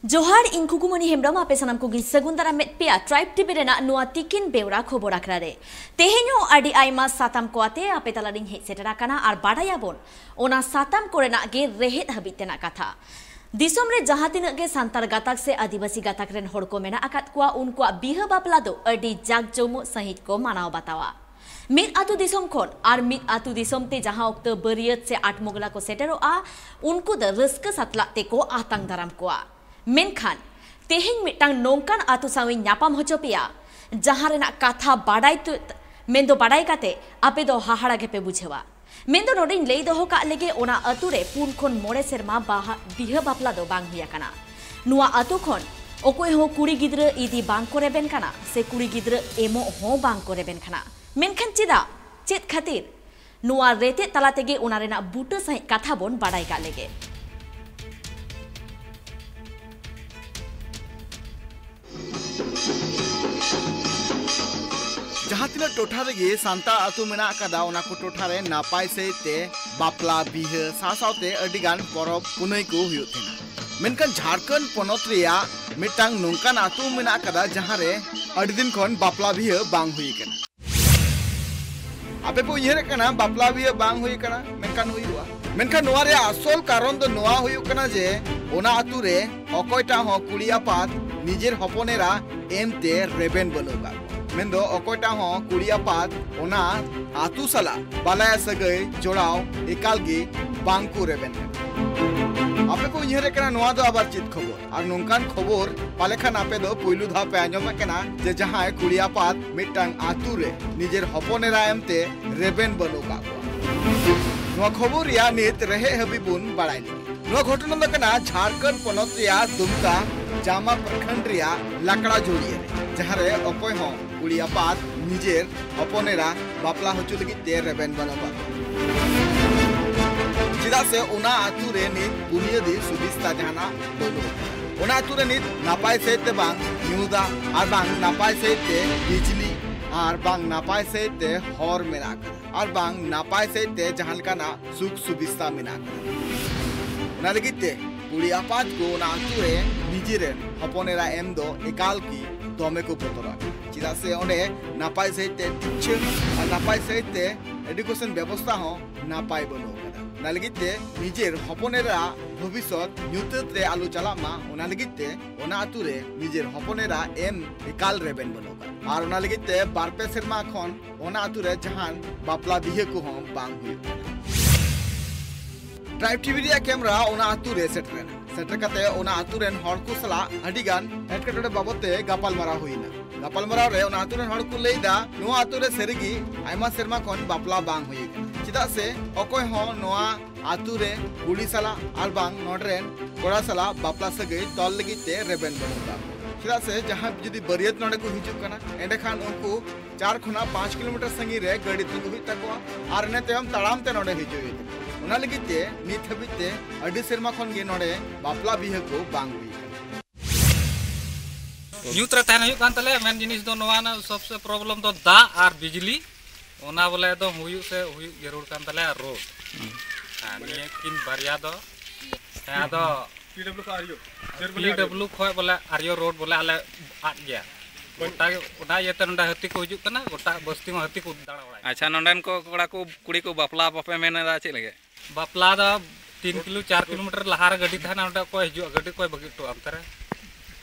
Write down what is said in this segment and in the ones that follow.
जोहार इन कुकुमनी हेम्ब्रम आपे सनम कुगिन सगुंदरा मेटपिया tribe TV Raina नुआ तिकिन बेवरा खबर आखरा रे तेहेño आदि आइमा साताम कोआते आपे तलारिं हे सेटरा काना आर बाडायाबोन ओना साताम कोरेना गे रेहेद हाबितेना कथा दिसोम रे जहां तिनाग गे सांतार गाताक से आदिवासी गाताक रेन हड़ को मेना आकात कुआ उनकुआ बिहा बापला दो अडी जाग जमु सहित को मानाव बतावा मिद आतु दिसोम खोन आर मिद आतु दिसोम ते जहां उक्त बरियत से आठ मोगला को सेटेरोआ उनको द रस्क सातला ते को आतंग दाराम कोआ मेनखान तेहेñ मिटang नोंकान आतु सावी ᱧᱟᱯᱟᱢ होचो पिया जहां रेना कथा बाडाय तो मेंदो बाडाय काते आपे दो हाहाड़ा गेपे बुझेवा मेंदो नोडिन लई दोहो का लेगे ओना अतु रे पुन खोन मोड़े सेरमा बिहा बापला दो बांग हुया काना नुआ अतु खोन ओकोय हो कुड़ी गिद्र इदी बांग को रेबेन काना से कुड़ी गिद्र एमो हो बांग को रेबेन काना मेनखान चिदा चेत खातिर नुआ रेते तला तेगे ओना रेना बुटा सहि कथा बोन बाडाय का लेगे जहाँ तीन टोठा रे सांता आतु मेना कदा ओना को टोठा रे नापाय सेते बापला बिहा सासावते अडिगान परब पुनई को हुयो थेना मेनकान झारखंड पोनत रिया मिटांग नोंकान आतु मेना कदा जहाँ रे अडी दिन खन बापला बिहा बांग हुई कना आपे को इहरे कना बापला बिहा बांग हुई कना मेनकान हुईवा मेनकान नोआ रे आसल कारण दो नोआ हुयो कना जे ओना आतु रे अकयटा हो कुड़िया पात निजेर हपनेरा एमते रेबेन बनोगा मेंदो अकयटा हो कुड़िया पात ओना आतु सला बालाया सगई जोड़ाव एकालगी बांगकु रेबेन आपे को इहरे कना नोआ दो आबार चित खबर और नोंकान खबर पालेखान आपे दो पुइलु धा पे आंजम कना जे जहां कुड़िया पात मिटांग आतु रे निजेर हपनेरा एमते रेबेन बनोगा नोआ खबर या नित रहे हबिबुन बाड़ाय नोआ घटना दो कना झारखंड पोनत रिया दुमका जामा प्रखंड रिया लाकड़ा जोड़िए जहां रे अकय हो कुड़िया पात निजेर हपनेरा बापला होचु लगी ते रेबेन बनोबा चिदा से ओना आतु रे नित बुनियादी सुबिस्ता जहाना बनो ओना आतु रे नित नापाय सेते बांग न्यूदा आर बांग नापाय सेते बिजली आर बांग नापाय सेते हर मेना आर बांग नापाय सेते जहां काना सुख सुबिस्ता मेना ओना लगिते कुड़िया पात को ओना आतु रे निजेरे हपनेरा एम दो एकाल की दमे को बतरा चिदा से ओने नापाय सेते टिच और नापाय सेते एडुकेशन व्यवस्था हो नापाय बनो ना लगिते निजेर हपनेरा भविष्यत न्यूतत रे आलू चलामा ओना लगिते ओना आतु रे निजेर हपनेरा एम एकाल रेबेन बनोगा और ओना लगिते बारपे सेरमा खन ओना आतु रे जहान बापला बिहे को हम बांग हुई ट्राइब टीवी रिया कैमरा ओना आतु रे सेटर कते ओना आतु रेन हड़ को सला अडिगान एटकेटोडे बाबते गापाल मारा हुईना गापाल मारा रे ओना आतु रेन हड़ को लेदा नोआ आतु रे सेरिगी आयमा सेरमा खन बापला बांग हुई चिदा से अकय हो नोआ आतु रे गुड़ी सला आर बांग नोडरेन कोड़ा सला बापला सगई तल लगी ते रेबेन बनोगा चिदा से जहां जदी बरियत नोडे को हिजु कना एंडे खान उनको 4 खुना 5 किलोमीटर संगी रे गाड़ी तंगु हुई तकवा आर ने तेम तड़ाम ते नोडे हिजु ओना लगिते नित हबिते अडी सेरमा खन गे नोडे बापला बिहे को बांग हुई न्यूत्र तहन हुई कान तले मेन जिनिस दो नोआ ना सबसे प्रॉब्लम तो दा आर बिजली ओना बोले दो हुई से हुई जरूर कान तले रोड निये किन बारिया दो है दो पीडब्ल्यू खोय बोले आरियो रोड बोले आले आट गया गोटा ओना येते नंडा हती को हिजु कना गोटा बस्ती में हती को दाड़ा बड़ा अच्छा नंडन को कोड़ा को कुड़ी को बापला बापे मेनेदा चे लगे बापला दा 3 किलो 4 किलोमीटर लहार गाड़ी था ना को हिजु गाड़ी को बगी तो अंतर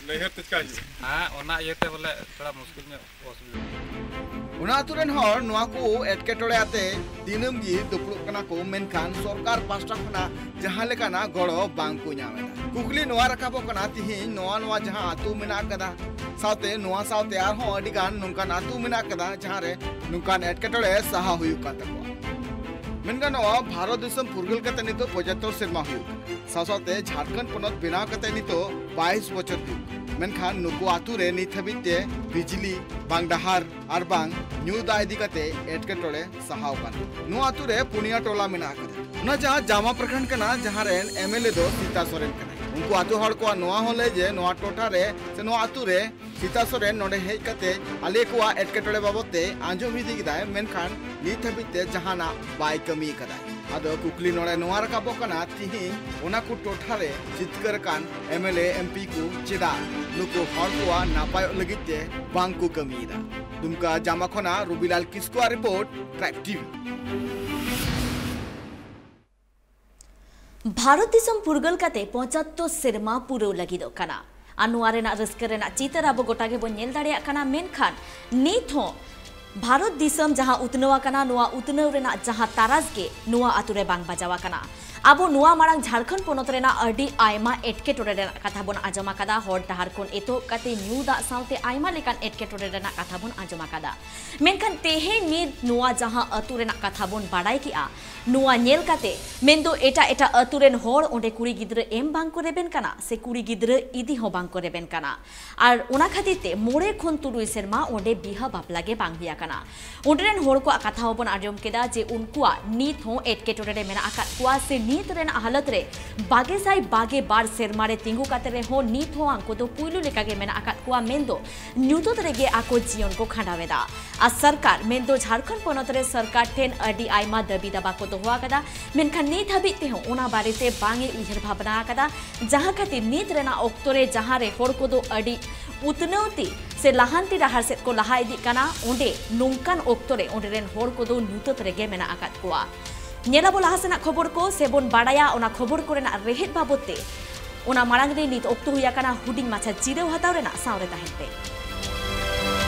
लेहर तका हां ओना येते बोले थोड़ा मुश्किल में असुविधा ओना आतुरेन हर नोआ को एटकेटोड़े आते दिनम गी दुपड़ुक कना को मेनखान सरकार पास्टा खना जहां लेकाना गड़ो बांग को ᱧᱟᱢᱮᱫᱟ कुकली नोआ रखाबो कना तिहिन नोआ जहां आतु मेना कदा साथे नोआ साथे आर हो अडिगान नोंकान आतु मेना कदा जहां रे नोंकान एटकेटोड़े सहा हुयु का तको मेनखान भारत देशम फुरगल कते नितो 75 सेरमा हुयु साथे झारखंड पोनत बिना कते नितो 22 बछर मेनखान नुको आतु रे नित हबिते बिजली बांग डहार आर बांग न्यू दा इदी कते एटकेटोड़े सहाव कान नो आतु रे पुनिया टोला मेना कदा ना जहां जामा प्रखंड कना जहां रेन एमएलए दो सीता सोरेन कना उनको आतु हड़ को नोआ होले जे नोआ टोठा रे से नोआ आतु रे सीता सोरेन नोडे हेज कते आले को एटकेटोड़े बाबते आंजो हिदी गदाय मेनखान नित हबिते जहाना बाय कमी कदा आदो कुकली नोड़े नोआ रकाबो कना तिही ओना को टोठारे जितकर कान एमएलए एमपी को चेदा नुको हर कोआ नापाय लगिते बांग को कमीदा दुमका जामाखोना रुबिलाल किस्कुआ रिपोर्ट ट्राइब टीवी। भारत दिसम फुरगल काते 75 सेरमा पुरौ लगिदो कना अनुआ रेना रस्कर रेना चितर अब गोटागे बो नेल दाड़े कना मेनखान नित हो भारत दिसम जहां उतनवा कना नुआ उतनव रेना जहां ताराज के नुआ आतुरे बांग बजावा कना आबो नुआ मारांग झारखंड पोनत रेना अडी आयमा एटकेटोरे रेना कथा बोन आजमा कदा हर डहार कोन एतो कते न्यू दा साउते आयमा लेकान एटकेटोरे रेना कथा बोन आजमा कदा मेनखान तेहे नित नुआ जहां अतु रेना कथा बोन बाडाय किआ नुआ नेल काते मेंदो एटा एटा अतुरेन होर ओंडे कुड़ी गिद्र एम बांग को रेबेन कना से कुड़ी गिद्र इदी हो बांग को रेबेन कना आर ओना खातिरते मोरे खन तुरुई सेरमा ओंडे बिहा बापलागे बांग बिया कना ओंडेन होर को कथा होबन आजम केदा जे उनकुआ नित हो एटकेटोरे रे मेना आका कुआ से नित रेना हालत रे बागे साई बागे बार सेरमारे तिंगु काते रे हो नित हो आंको तो पुइलु लेकागे मेना आका कुआ मेंदो न्यूतो तरेगे आको जीवन को खांडावेदा आ सरकार मेंदो झारखंड पोनत रे सरकार ठेन अडी आयमा दबी दबा को हुआ कदा मेनखान नित हाबित ते हो ओना बारेते बांगे उजर भावना कदा जहां खातिर नित रेना ओक्तोरे जहां रे होर को दो अडी उतनौती से लहांती डहार सेत को लहा इदी कना ओंडे नोंकान ओक्तोरे ओंडे रेन होर को दो नुतत रेगे मेना आकात कोआ नेलाबो लहासेना खबर को सेबन बाडाया ओना खबर कोरेना रेहेत बाबते ओना मारांग रे नित ओक्तो हुया कना हुडिंग माछा जिरेव हताव रेना सावरे ताहेते।